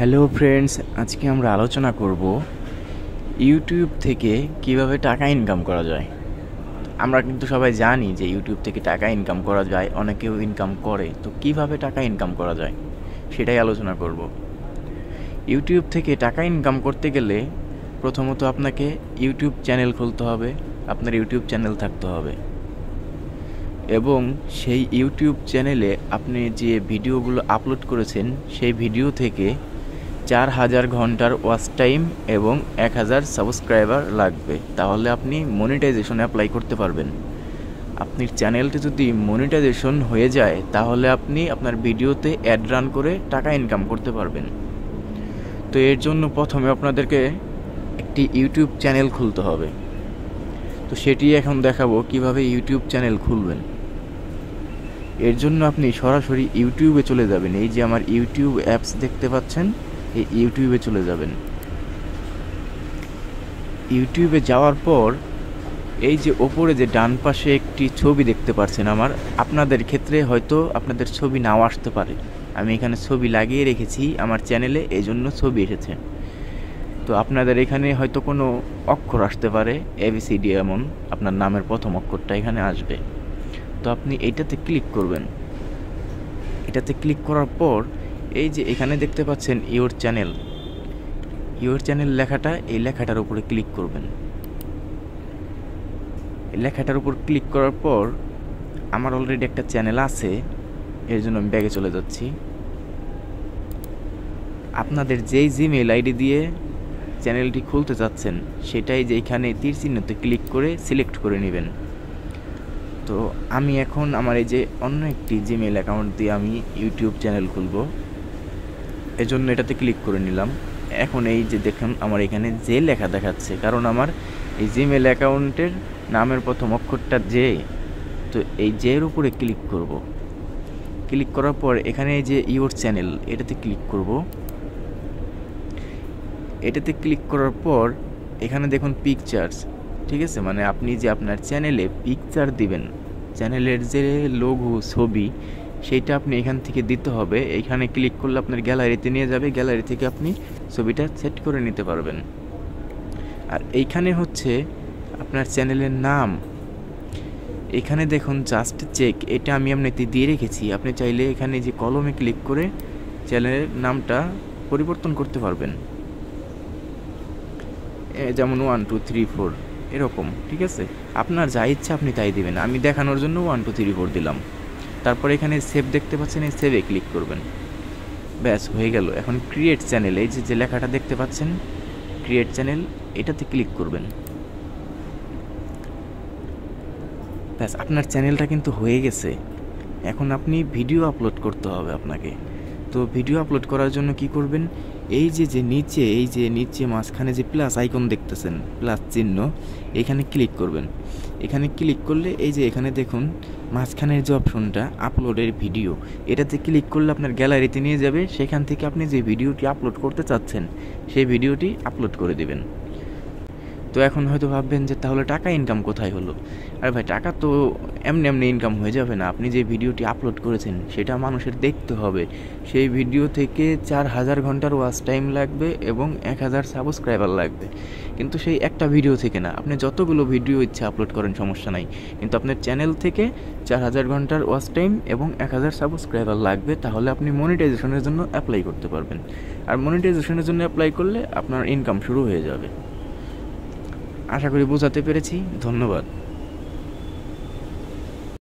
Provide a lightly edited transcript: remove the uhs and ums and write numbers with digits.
Hello friends, আজকে আমরা আলোচনা করব ইউটিউব থেকে কিভাবে টাকা ইনকাম করা যায়। আমরা কিন্তু সবাই জানি যে ইউটিউব থেকে টাকা ইনকাম করা যায়, অনেকেও ইনকাম করে। তো কিভাবে টাকা ইনকাম করা যায় সেটাই আলোচনা করব। ইউটিউব থেকে টাকা ইনকাম করতে গেলে প্রথমত আপনাকে ইউটিউব চ্যানেল খুলতে হবে, আপনার ইউটিউব চ্যানেল থাকতে হবে এবং সেই ইউটিউব চ্যানেলে আপনি যে ভিডিওগুলো আপলোড করেছেন সেই ভিডিও থেকে 4000 ঘন্টার ওয়াচ টাইম এবং 1000 সাবস্ক্রাইবার লাগবে, তাহলে আপনি মনিটাইজেশন অ্যাপ্লাই করতে পারবেন। আপনার চ্যানেলটি যদি মনিটাইজেশন হয়ে যায় তাহলে আপনি আপনার ভিডিওতে অ্যাড রান করে টাকা ইনকাম করতে পারবেন। তো এর জন্য প্রথমে আপনাদেরকে একটি ইউটিউব চ্যানেল খুলতে হবে। তো সেটি এখন দেখাবো কিভাবে ইউটিউব চ্যানেল খুলবেন। এর জন্য আপনি সরাসরি ইউটিউবে চলে যাবেন। এই যে আমার ইউটিউব অ্যাপস দেখতে পাচ্ছেন, এই ইউটিউবে চলে যাবেন। ইউটিউবে যাওয়ার পর এই যে ওপরে যে ডান পাশে একটি ছবি দেখতে পাচ্ছেন আপনাদের ক্ষেত্রে হয়তো আপনাদের ছবি নাও আসতে পারে। আমি এখানে ছবি লাগিয়ে রেখেছি আমার চ্যানেলে, এই জন্য ছবি এসেছে। তো আপনাদের এখানে হয়তো কোনো অক্ষর আসতে পারে, ABCD, এমন আপনার নামের প্রথম অক্ষরটা এখানে আসবে। তো আপনি এইটাতে ক্লিক করবেন। এটাতে ক্লিক করার পর এই যে এখানে দেখতে পাচ্ছেন ইওর চ্যানেল লেখাটা, এই লেখাটার উপরে ক্লিক করবেন। এই লেখাটার উপর ক্লিক করার পর আমার অলরেডি একটা চ্যানেল আছে, এর জন্য আমি ব্যাগে চলে যাচ্ছি। আপনাদের যেই জিমেইল আইডি দিয়ে চ্যানেলটি খুলতে চাচ্ছেন সেটাই যে এখানে তীর চিহ্নতে ক্লিক করে সিলেক্ট করে নেবেন। তো আমি এখন আমার এই যে অন্য একটি জিমেইল অ্যাকাউন্ট দিয়ে আমি ইউটিউব চ্যানেল খুলব, এজন্য এটাতে ক্লিক করে নিলাম। এখন এই যে দেখুন আমার এখানে যে লেখা দেখাচ্ছে, কারণ আমার এই জিমেইল অ্যাকাউন্টের নামের প্রথম অক্ষরটা জে। তো এই জের উপরে ক্লিক করব। ক্লিক করার পর এখানে এই যে ইওর চ্যানেল, এটাতে ক্লিক করব। এটাতে ক্লিক করার পর এখানে দেখুন পিকচার্স, ঠিক আছে, মানে আপনি যে আপনার চ্যানেলে পিকচার দিবেন, চ্যানেলের যে লোগো ছবি সেইটা আপনি এখান থেকে দিতে হবে। এইখানে ক্লিক করলে আপনার গ্যালারিতে নিয়ে যাবে, গ্যালারি থেকে আপনি ছবিটা সেট করে নিতে পারবেন। আর এইখানে হচ্ছে আপনার চ্যানেলের নাম, এখানে দেখুন জাস্ট চেক, এটা আমি এমনিতে দিয়ে রেখেছি। আপনি চাইলে এখানে যে কলমে ক্লিক করে চ্যানেলের নামটা পরিবর্তন করতে পারবেন, যেমন 1 2 3 4 এরকম, ঠিক আছে। আপনার যা ইচ্ছা আপনি তাই দিবেন। আমি দেখানোর জন্য 1 2 3 4 দিলাম। তারপর এখানে সেভ দেখতে পাচ্ছেন, এই সেভে ক্লিক করবেন। ব্যাস হয়ে গেল। এখন ক্রিয়েট চ্যানেল, এই যে লেখাটা দেখতে পাচ্ছেন ক্রিয়েট চ্যানেল, এটাতে ক্লিক করবেন। ব্যাস আপনার চ্যানেলটা কিন্তু হয়ে গেছে। এখন আপনি ভিডিও আপলোড করতে হবে আপনাকে। তো ভিডিও আপলোড করার জন্য কি করবেন, এই যে নিচে মাঝখানে যে প্লাস আইকন দেখতেছেন, প্লাস চিহ্ন, এখানে ক্লিক করবেন। এখানে ক্লিক করলে এই যে এখানে দেখুন মাঝখানের যে অপশনটা আপলোডের ভিডিও, এটাতে ক্লিক করলে আপনার গ্যালারিতে নিয়ে যাবে। সেখান থেকে আপনি যে ভিডিওটি আপলোড করতে চাচ্ছেন সেই ভিডিওটি আপলোড করে দেবেন। তো এখন হয়তো ভাববেন যে তাহলে টাকা ইনকাম কোথায় হলো? আরে ভাই, টাকা তো এমনি ইনকাম হয়ে যাবে না। আপনি যে ভিডিওটি আপলোড করেছেন সেটা মানুষের দেখতে হবে। সেই ভিডিও থেকে 4000 ঘন্টার ওয়াচ টাইম লাগবে এবং 1000 সাবস্ক্রাইবার লাগবে। কিন্তু সেই একটা ভিডিও থেকে না, আপনি যতগুলো ভিডিও ইচ্ছা আপলোড করেন সমস্যা নাই, কিন্তু আপনার চ্যানেল থেকে 4000 ঘন্টার ওয়াচ টাইম এবং 1000 সাবস্ক্রাইবার লাগবে, তাহলে আপনি মনিটাইজেশনের জন্য অ্যাপ্লাই করতে পারবেন। আর মনিটাইজেশনের জন্য অ্যাপ্লাই করলে আপনার ইনকাম শুরু হয়ে যাবে। আশা করি বোঝাতে পেরেছি। ধন্যবাদ।